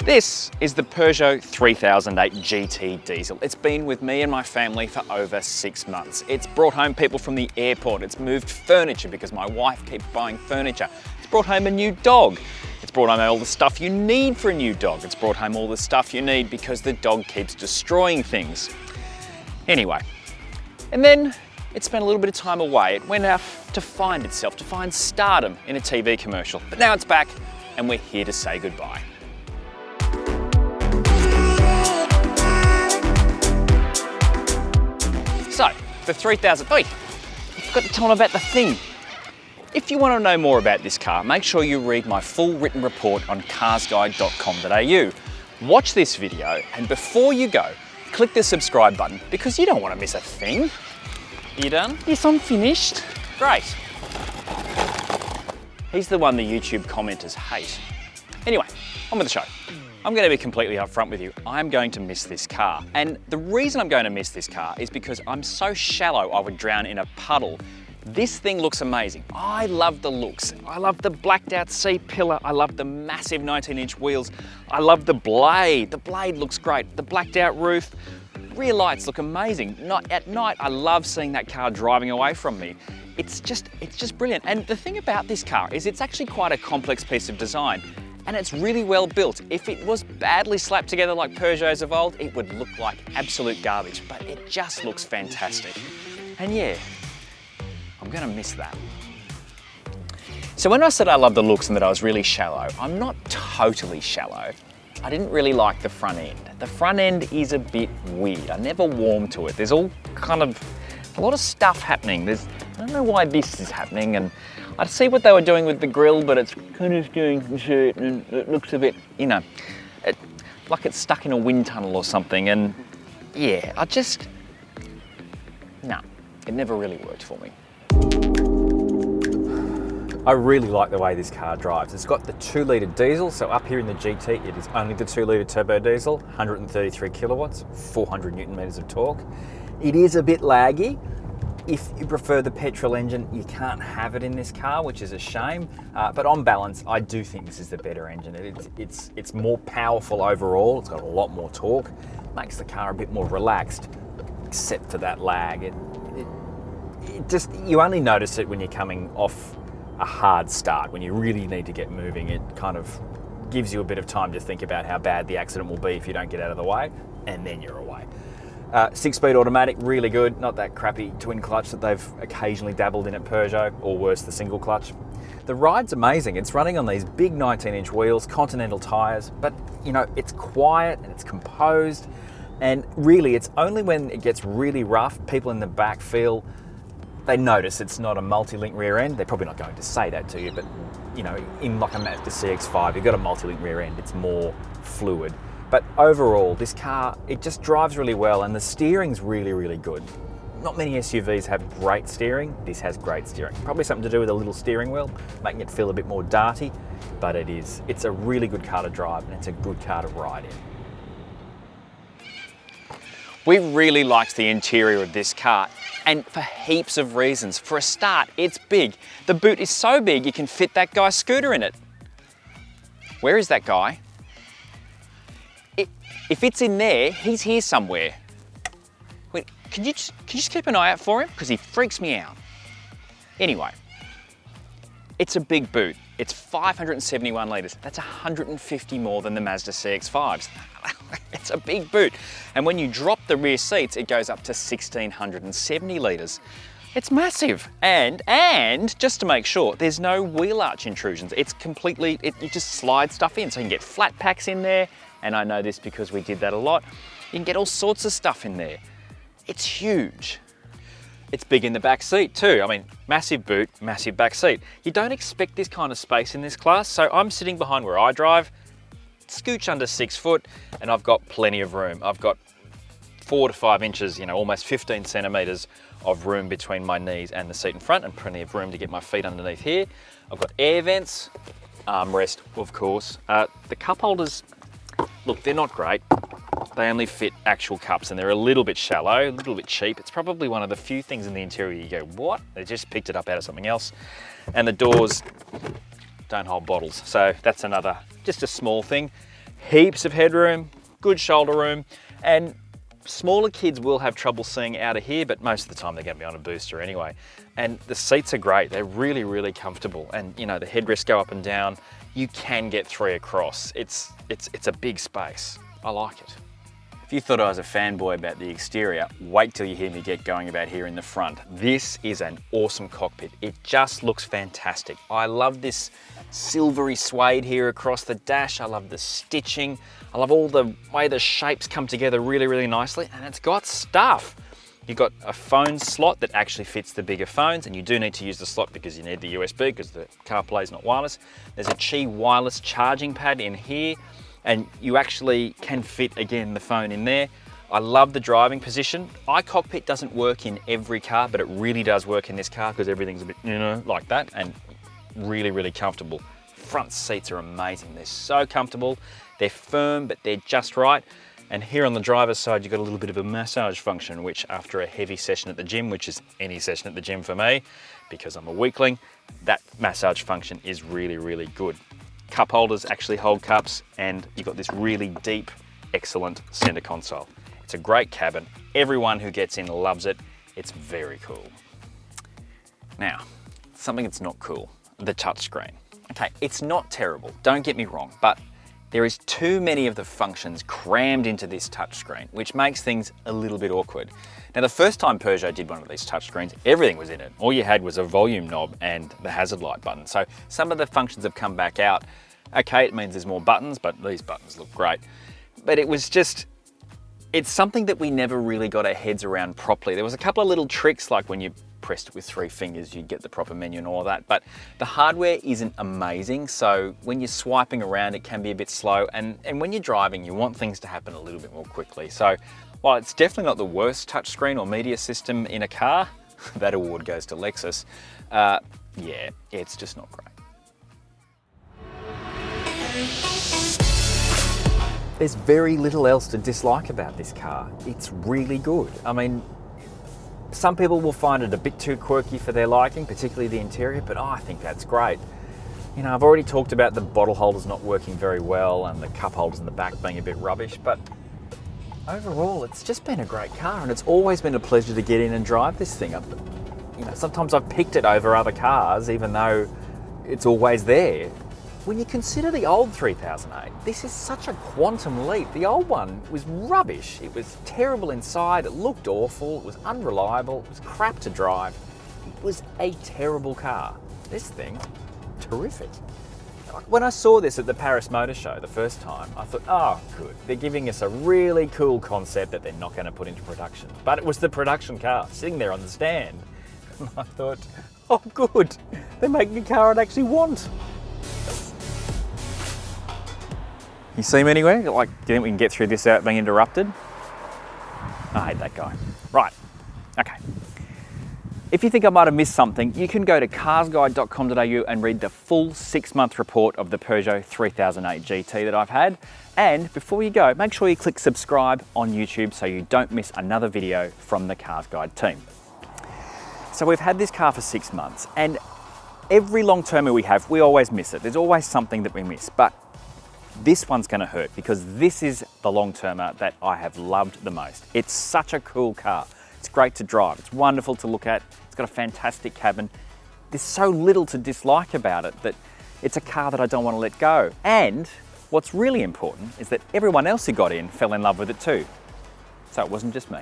This is the Peugeot 3008 GT diesel. It's been with me and my family for over 6 months. It's brought home people from the airport. It's moved furniture because my wife keeps buying furniture. It's brought home a new dog. It's brought home all the stuff you need for a new dog. It's brought home all the stuff you need because the dog keeps destroying things. Anyway, and then it spent a little bit of time away. It went out to find itself, to find stardom in a TV commercial. But now it's back and we're here to say goodbye. So, the 3000, oi, I forgot to tell them about the thing. If you want to know more about this car, make sure you read my full written report on carsguide.com.au. Watch this video, and before you go, click the subscribe button because you don't want to miss a thing. You done? Yes, I'm finished. Great. He's the one the YouTube commenters hate. Anyway, on with the show. I'm going to be completely upfront with you. I'm going to miss this car. And the reason I'm going to miss this car is because I'm so shallow I would drown in a puddle. This thing looks amazing. I love the looks. I love the blacked out C-pillar. I love the massive 19-inch wheels. I love the blade. The blade looks great. The blacked out roof. Rear lights look amazing. At night, I love seeing that car driving away from me. It's just brilliant. And the thing about this car is it's actually quite a complex piece of design. And it's really well built. If it was badly slapped together like Peugeots of old, it would look like absolute garbage, but it just looks fantastic. And yeah, I'm gonna miss that. So when I said I love the looks and that I was really shallow, I'm not totally shallow. I didn't really like the front end. The front end is a bit weird. I never warmed to it. There's all kind of, a lot of stuff happening. I don't know why this is happening, and I see what they were doing with the grille, but it's kind of doing and it looks a bit, you know, like it's stuck in a wind tunnel or something. And yeah, no, it never really worked for me. I really like the way this car drives. It's got the 2-litre diesel, so up here in the GT, it is only the 2-litre turbo diesel, 133 kilowatts, 400 Newton meters of torque. It is a bit laggy. If you prefer the petrol engine, you can't have it in this car, which is a shame. But on balance, I do think this is the better engine. It's more powerful overall. It's got a lot more torque. Makes the car a bit more relaxed, except for that lag. You only notice it when you're coming off a hard start, when you really need to get moving. It kind of gives you a bit of time to think about how bad the accident will be if you don't get out of the way, and then you're away. 6-speed automatic, really good. Not that crappy twin clutch that they've occasionally dabbled in at Peugeot, or worse, the single clutch. The ride's amazing. It's running on these big 19-inch wheels, Continental tyres, but you know, it's quiet and it's composed. And really, it's only when it gets really rough, people in the back they notice it's not a multi-link rear end. They're probably not going to say that to you, but you know, in like a Mazda CX-5, you've got a multi-link rear end. It's more fluid. But overall, this car, it just drives really well, and the steering's really, really good. Not many SUVs have great steering. This has great steering. Probably something to do with a little steering wheel, making it feel a bit more darty, but it's a really good car to drive, and it's a good car to ride in. We really liked the interior of this car, and for heaps of reasons. For a start, it's big. The boot is so big, you can fit that guy's scooter in it. Where is that guy? If it's in there, he's here somewhere. Wait, can you just keep an eye out for him? Because he freaks me out. Anyway, it's a big boot. It's 571 litres. That's 150 more than the Mazda CX-5s. It's a big boot. And when you drop the rear seats, it goes up to 1,670 litres. It's massive. And just to make sure, there's no wheel arch intrusions. It's completely, you just slide stuff in. So you can get flat packs in there. And I know this because we did that a lot. You can get all sorts of stuff in there. It's huge. It's big in the back seat too. I mean, massive boot, massive back seat. You don't expect this kind of space in this class. So I'm sitting behind where I drive, scooch under 6 foot, and I've got plenty of room. I've got 4 to 5 inches, you know, almost 15 centimeters of room between my knees and the seat in front, and plenty of room to get my feet underneath here. I've got air vents, armrest, of course. The cup holders, look, they're not great. They only fit actual cups and they're a little bit shallow, a little bit cheap. It's probably one of the few things in the interior you go, what? They just picked it up out of something else. And the doors don't hold bottles. So that's another, just a small thing. heaps of headroom, good shoulder room, and smaller kids will have trouble seeing out of here, but most of the time they're going to be on a booster anyway. And the seats are great. They're really, really comfortable. And you know, the headrests go up and down. You can get 3 across. It's a big space. I like it. If you thought I was a fanboy about the exterior, wait till you hear me get going about here in the front. This is an awesome cockpit. It just looks fantastic. I love this silvery suede here across the dash. I love the stitching. I love all the way the shapes come together really, really nicely, and it's got stuff. You've got a phone slot that actually fits the bigger phones, and you do need to use the slot because you need the USB because the CarPlay is not wireless. There's a Qi wireless charging pad in here, and you actually can fit, again, the phone in there. I love the driving position. iCockpit doesn't work in every car, but it really does work in this car because everything's a bit, you know, like that, and really, really comfortable. Front seats are amazing. They're so comfortable. They're firm, but they're just right. And here on the driver's side, you've got a little bit of a massage function, which after a heavy session at the gym, which is any session at the gym for me, because I'm a weakling, that massage function is really, really good. Cup holders actually hold cups, and you've got this really deep, excellent center console. It's a great cabin. Everyone who gets in loves it. It's very cool. Now, something that's not cool, the touchscreen. Okay, it's not terrible, don't get me wrong, but there is too many of the functions crammed into this touchscreen, which makes things a little bit awkward. Now, the first time Peugeot did one of these touchscreens, everything was in it. All you had was a volume knob and the hazard light button. So some of the functions have come back out. Okay, it means there's more buttons, but these buttons look great. But it was just, it's something that we never really got our heads around properly. There was a couple of little tricks, like when you pressed it with 3 fingers, you'd get the proper menu and all of that. But the hardware isn't amazing, so when you're swiping around, it can be a bit slow. And when you're driving, you want things to happen a little bit more quickly. So while it's definitely not the worst touchscreen or media system in a car, that award goes to Lexus, yeah, it's just not great. There's very little else to dislike about this car. It's really good. I mean, some people will find it a bit too quirky for their liking, particularly the interior, but I think that's great. You know, I've already talked about the bottle holders not working very well and the cup holders in the back being a bit rubbish, but overall, it's just been a great car, and it's always been a pleasure to get in and drive this thing. You know, sometimes I've picked it over other cars, even though it's always there. When you consider the old 3008, this is such a quantum leap. The old one was rubbish. It was terrible inside, it looked awful, it was unreliable, it was crap to drive. It was a terrible car. This thing, terrific. When I saw this at the Paris Motor Show the first time, I thought, oh, good. They're giving us a really cool concept that they're not going to put into production. But it was the production car sitting there on the stand. And I thought, oh, good. They're making a car I'd actually want. You see me anywhere? Like, do you think we can get through this without being interrupted? I hate that guy. Right, okay. If you think I might have missed something, you can go to carsguide.com.au and read the full 6-month report of the Peugeot 3008 GT that I've had. And before you go, make sure you click subscribe on YouTube so you don't miss another video from the CarsGuide team. So we've had this car for 6 months, and every long-termer we have, we always miss it. There's always something that we miss, but this one's going to hurt because this is the long-termer that I have loved the most. It's such a cool car. It's great to drive. It's wonderful to look at. It's got a fantastic cabin. There's so little to dislike about it that it's a car that I don't want to let go. And what's really important is that everyone else who got in fell in love with it too. So it wasn't just me.